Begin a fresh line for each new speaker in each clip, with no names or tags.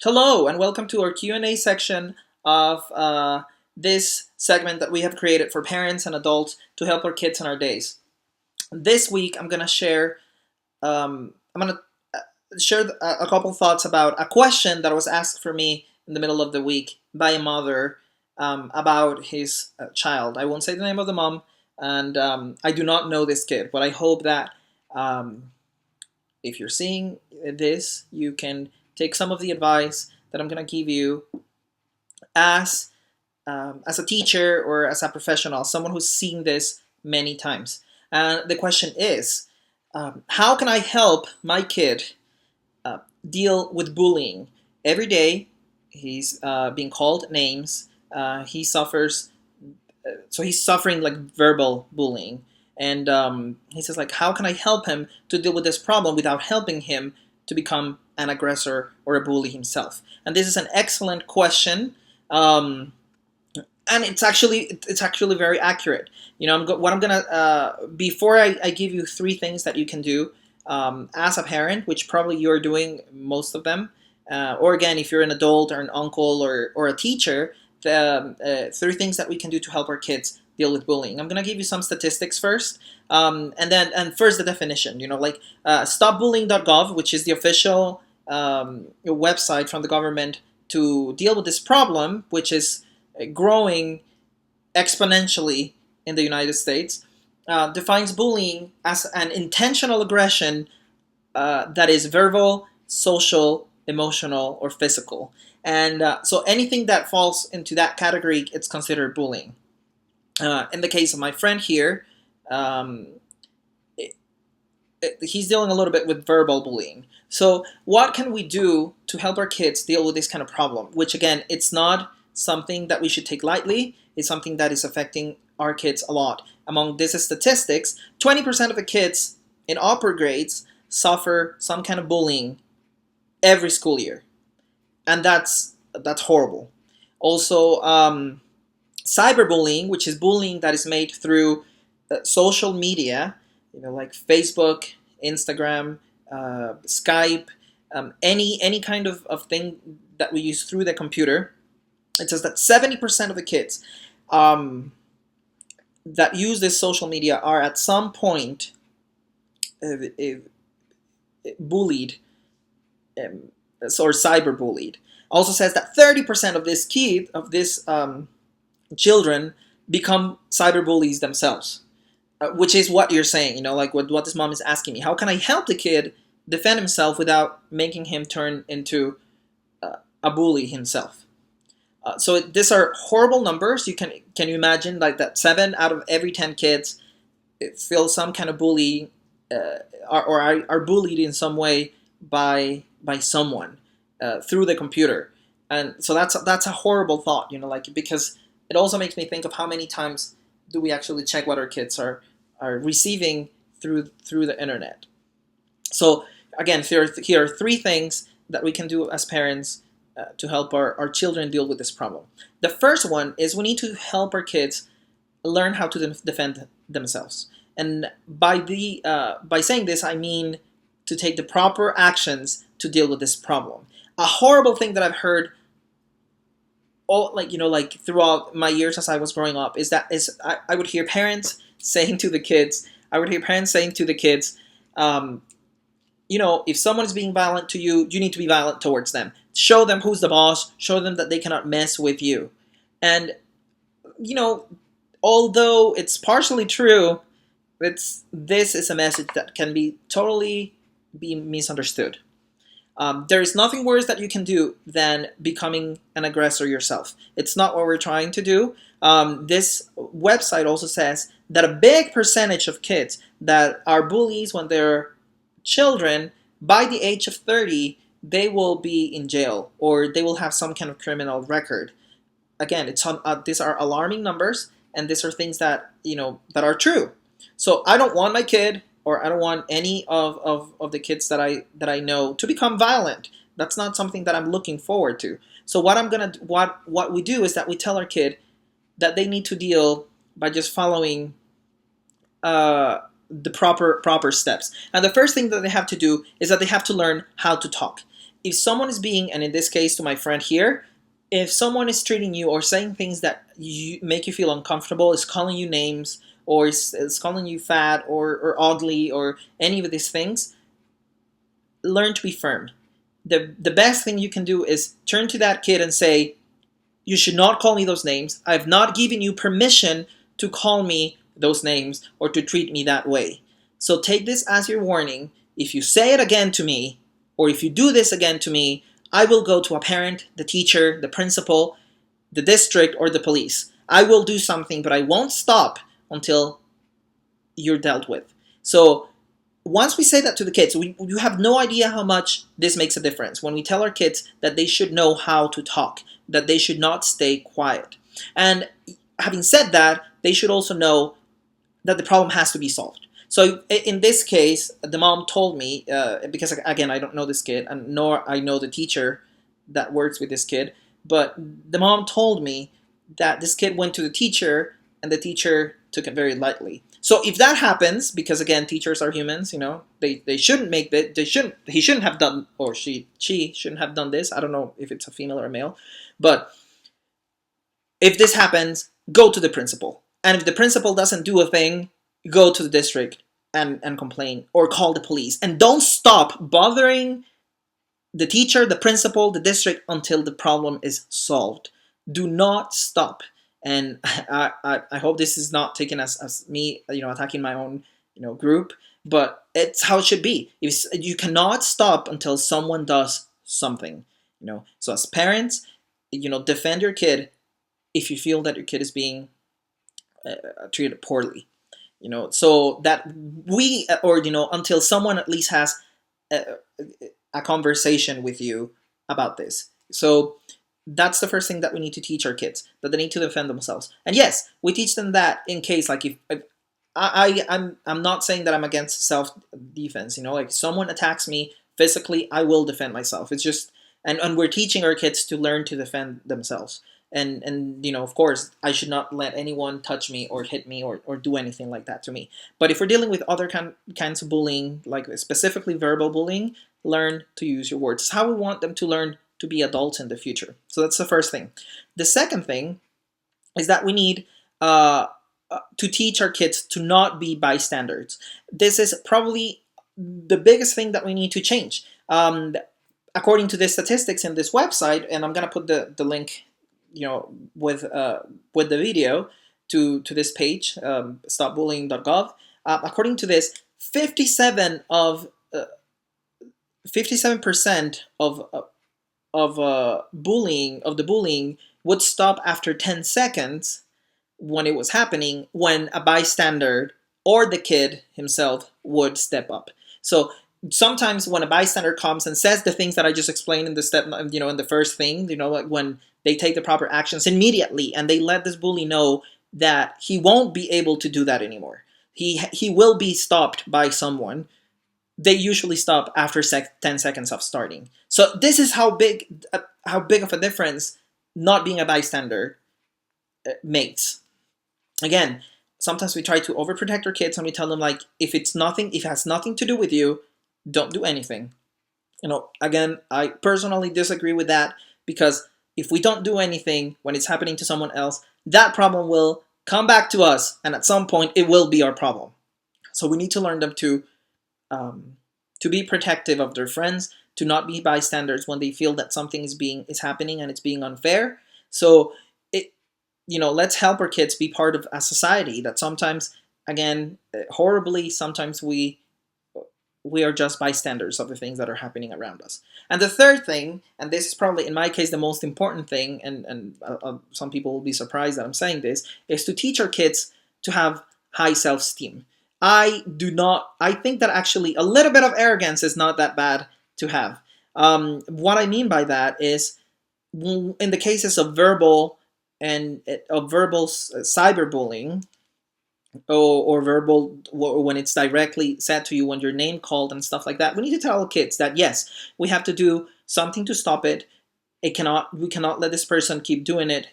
Hello and welcome to our Q&A section of this segment that we have created for parents and adults to help our kids in our days. This week I'm gonna share a couple thoughts about a question that was asked for me in the middle of the week by a mother about his child. I won't say the name of the mom, and I do not know this kid, but I hope that um, if you're seeing this, you can take some of the advice that I'm gonna give you as as a teacher or as a professional, someone who's seen this many times. And the question is, how can I help my kid uh, deal with bullying? Every day, he's being called names. He suffers, so he's suffering like verbal bullying. And he says, like, how can I help him to deal with this problem without helping him to become an aggressor or a bully himself? And this is an excellent question. And it's actually very accurate. You know, what I'm gonna before I give you three things that you can do as a parent, which probably you're doing most of them, or again, if you're an adult or an uncle or a teacher, the three things that we can do to help our kids deal with bullying. I'm gonna give you some statistics first, and first the definition. You know, like stopbullying.gov, which is the official website from the government to deal with this problem, which is growing exponentially in the United States, defines bullying as an intentional aggression that is verbal, social, emotional, or physical. And so anything that falls into that category, it's considered bullying. In the case of my friend here, um, he's dealing a little bit with verbal bullying. So what can we do to help our kids deal with this kind of problem? Which again, it's not something that we should take lightly. It's something that is affecting our kids a lot. Among these statistics, 20% of the kids in upper grades suffer some kind of bullying every school year, and that's horrible. Also, cyberbullying, which is bullying that is made through social media, you know, like Facebook, Instagram, Skype, any kind of thing that we use through the computer. It says that 70% of the kids that use this social media are at some point bullied or cyberbullied. Also says that 30% of this children become cyberbullies themselves, which is what you're saying. You know, like what this mom is asking me. How can I help the kid defend himself without making him turn into a bully himself? So these are horrible numbers. Can you imagine like that 7 out of every 10 kids feel some kind of bully are bullied in some way by someone through the computer, and so that's a horrible thought. You know, like, because it also makes me think of how many times do we actually check what our kids are receiving through the internet. So again, here are three things that we can do as parents to help our children deal with this problem. The first one is we need to help our kids learn how to defend themselves. And by saying this, I mean to take the proper actions to deal with this problem. A horrible thing that I've heard like throughout my years as I was growing up is I would hear parents saying to the kids, you know, if someone is being violent to you, you need to be violent towards them. Show them who's the boss. Show them that they cannot mess with you. And, you know, although it's partially true, this is a message that can be totally be misunderstood. There is nothing worse that you can do than becoming an aggressor yourself. It's not what we're trying to do. This website also says that a big percentage of kids that are bullies when they're children, by the age of 30, they will be in jail or they will have some kind of criminal record. Again, these are alarming numbers, and these are things that, you know, that are true. So I don't want my kid, or I don't want any of the kids that I know to become violent. That's not something that I'm looking forward to. So what we do is that we tell our kid that they need to deal by just following the proper steps. And the first thing that they have to do is that they have to learn how to talk. if someone is being, and in this case to my friend here, if someone is treating you or saying things that make you feel uncomfortable, is calling you names, or is calling you fat or ugly or any of these things, learn to be firm. The best thing you can do is turn to that kid and say, you should not call me those names. I've not given you permission to call me those names or to treat me that way. So take this as your warning. If you say it again to me, or if you do this again to me, I will go to a parent, the teacher, the principal, the district, or the police. I will do something, but I won't stop until you're dealt with. So once we say that to the kids, you have no idea how much this makes a difference when we tell our kids that they should know how to talk, that they should not stay quiet. And having said that, they should also know that the problem has to be solved. So in this case, the mom told me, because again, I don't know this kid, and nor I know the teacher that works with this kid, but the mom told me that this kid went to the teacher, and the teacher took it very lightly. So if that happens, because again, teachers are humans, they shouldn't make that. He shouldn't have done, or she shouldn't have done this. I don't know if it's a female or a male, but if this happens, go to the principal. And if the principal doesn't do a thing, go to the district and complain or call the police. And don't stop bothering the teacher, the principal, the district until the problem is solved. Do not stop. And I hope this is not taken as me, attacking my own, group, but it's how it should be. You cannot stop until someone does something, So as parents, defend your kid if you feel that your kid is being treated poorly, so that we, or until someone at least has a conversation with you about this. So that's the first thing that we need to teach our kids, that they need to defend themselves. And yes, we teach them that in case, like, if I'm not saying that I'm against self-defense, like if someone attacks me physically, I will defend myself. It's just, and we're teaching our kids to learn to defend themselves. And of course, I should not let anyone touch me or hit me or do anything like that to me. But if we're dealing with other kinds of bullying, like specifically verbal bullying, learn to use your words. It's how we want them to learn to be adults in the future. So that's the first thing. The second thing is that we need to teach our kids to not be bystanders. This is probably the biggest thing that we need to change. According to the statistics in this website, and I'm going to put the link with the video to this page, stopbullying.gov. According to this, 57% of the bullying would stop after 10 seconds when it was happening, when a bystander or the kid himself would step up. So sometimes when a bystander comes and says the things that I just explained in the step, in the first thing, like when they take the proper actions immediately and they let this bully know that he won't be able to do that anymore. He will be stopped by someone. They usually stop after 10 seconds of starting. So this is how big of a difference not being a bystander makes. Again, sometimes we try to overprotect our kids and we tell them, like, if it has nothing to do with you, don't do anything. Again, I personally disagree with that, because if we don't do anything when it's happening to someone else, that problem will come back to us, and at some point it will be our problem. So we need to learn them to be protective of their friends, to not be bystanders when they feel that something is happening and it's being unfair. So let's help our kids be part of a society that sometimes, again, horribly, sometimes we are just bystanders of the things that are happening around us. And the third thing, and this is probably in my case the most important thing, and some people will be surprised that I'm saying this, is to teach our kids to have high self-esteem. I think that actually a little bit of arrogance is not that bad to have. What I mean by that is, in the cases of verbal cyberbullying, or verbal, when it's directly said to you, when you're name called and stuff like that, we need to tell kids that yes, we have to do something to stop it. We cannot let this person keep doing it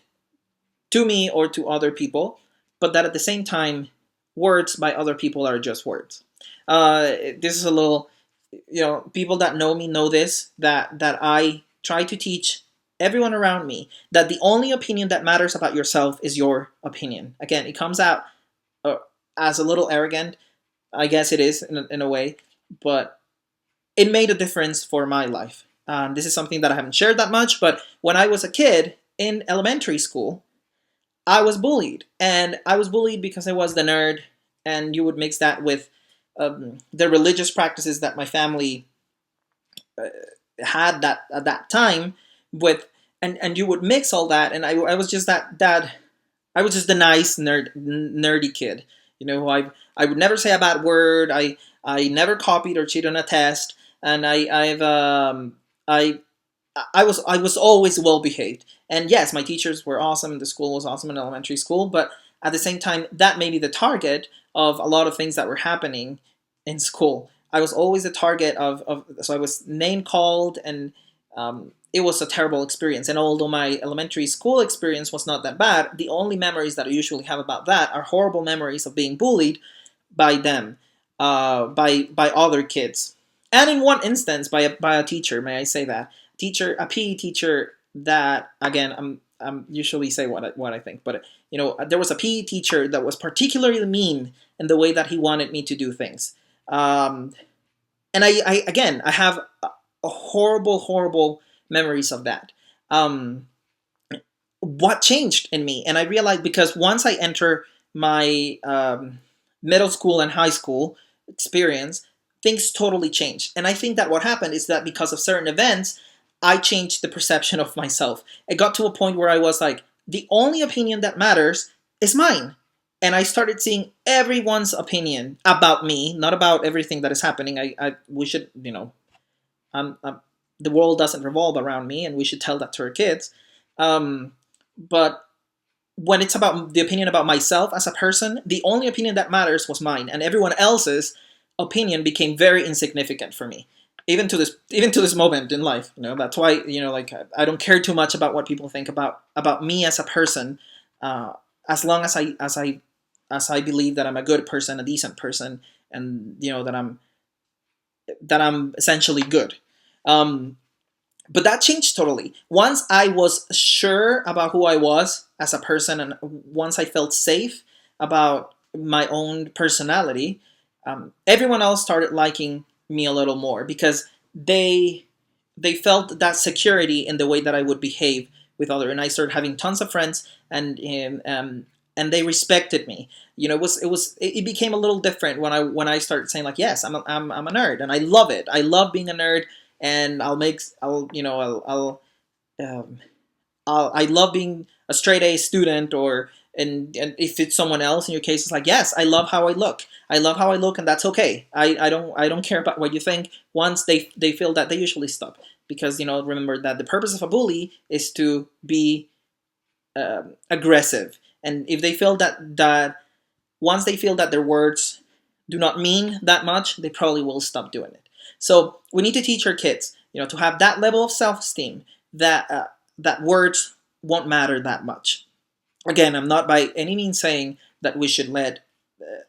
to me or to other people, but that at the same time, words by other people are just words. This is a little People that know me know this, that I try to teach everyone around me that the only opinion that matters about yourself is your opinion. Again, it comes out uh, as a little arrogant. I guess it is in a way, but it made a difference for my life. This is something that I haven't shared that much, but when I was a kid in elementary school, I was bullied, and I was bullied because I was the nerd, and you would mix that with the religious practices that my family uh, had that at that time with, and you would mix all that, and I was just that I was just the nice nerdy kid, I would never say a bad word. I never copied or cheated on a test, and I was always well behaved. And yes, my teachers were awesome, the school was awesome in elementary school, but at the same time, that made me the target of a lot of things that were happening in school. I was always the target of so I was name called, and it was a terrible experience. And although my elementary school experience was not that bad, the only memories that I usually have about that are horrible memories of being bullied by them, by other kids, and in one instance by a teacher. May I say that teacher, a PE teacher that, again, I'm usually say what I think, but there was a PE teacher that was particularly mean in the way that he wanted me to do things, and I again I have a horrible memories of that. Um, what changed in me? And I realized, because once I enter my middle school and high school experience, things totally changed. And I think that what happened is that because of certain events, I changed the perception of myself. It got to a point where I was like, the only opinion that matters is mine. And I started seeing everyone's opinion about me, not about everything that is happening. We should, the world doesn't revolve around me, and we should tell that to our kids. But when it's about the opinion about myself as a person, the only opinion that matters was mine, and everyone else's opinion became very insignificant for me. Even to this moment in life, that's why, like, I don't care too much about what people think about me as a person, as long as I believe that I'm a good person, a decent person, and that I'm essentially good. Um, but that changed totally. Once I was sure about who I was as a person, and once I felt safe about my own personality, everyone else started liking me a little more, because they felt that security in the way that I would behave with other, and I started having tons of friends, and they respected me. It became a little different when I started saying, like, yes, I'm a nerd, and I love it. I love being a nerd, and um, I love being a straight A student, and if it's someone else in your case, it's like, yes, I love how I look. I love how I look, and that's okay. I don't care about what you think. Once they feel that, they usually stop, because remember that the purpose of a bully is to be aggressive, and if they feel that once they feel that their words do not mean that much, they probably will stop doing it. So we need to teach our kids, to have that level of self-esteem, that words won't matter that much. Again, I'm not by any means saying that we should let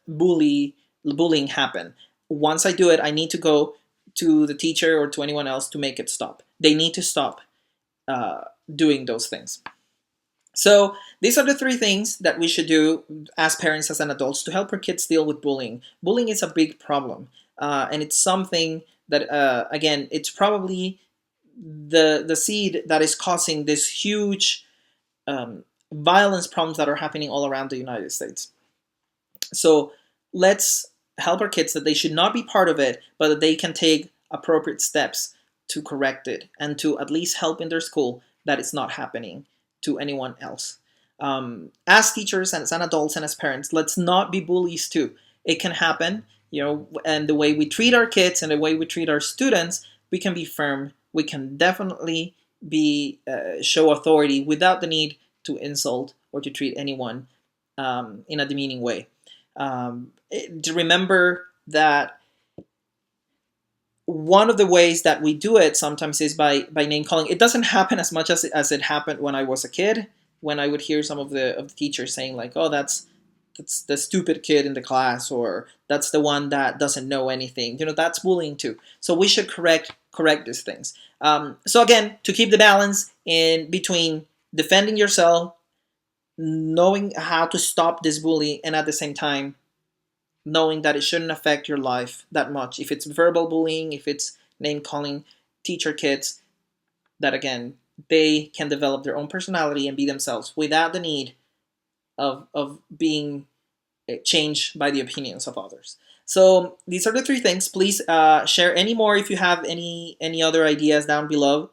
bullying happen. Once I do it, I need to go to the teacher or to anyone else to make it stop. They need to stop uh, doing those things. So these are the three things that we should do as parents, as an adults, to help our kids deal with bullying. Bullying is a big problem, and it's something that, again, it's probably the seed that is causing this huge violence problems that are happening all around the United States. So let's help our kids that they should not be part of it, but that they can take appropriate steps to correct it, and to at least help in their school that it's not happening to anyone else. As teachers and as adults and as parents, let's not be bullies too. It can happen, and the way we treat our kids and the way we treat our students, we can be firm. We can definitely be show authority without the need to insult or to treat anyone in a demeaning way. To remember that one of the ways that we do it sometimes is by name calling. It doesn't happen as much as it happened when I was a kid, when I would hear some of the teachers saying, like, "Oh, that's the stupid kid in the class, or that's the one that doesn't know anything. That's bullying too. So we should correct these things. So again, to keep the balance in between defending yourself, knowing how to stop this bully, and at the same time knowing that it shouldn't affect your life that much. If it's verbal bullying, if it's name calling, teacher kids, that again, they can develop their own personality and be themselves without the need of being changed by the opinions of others. So these are the three things. Please share any more if you have any other ideas down below,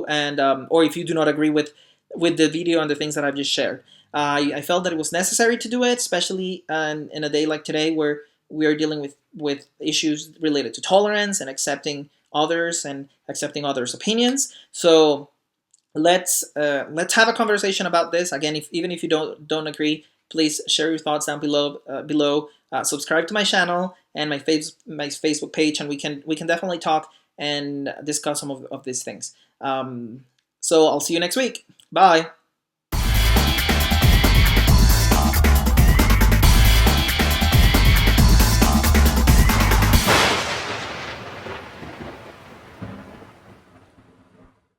and or if you do not agree with the video and the things that I've just shared. I felt that it was necessary to do it, especially in a day like today where we are dealing with issues related to tolerance and accepting others and accepting others' opinions. So let's have a conversation about this. Again, even if you don't agree, please share your thoughts down below. Subscribe to my channel and my Facebook page, and we can definitely talk and discuss some of these things. So I'll see you next week. Bye.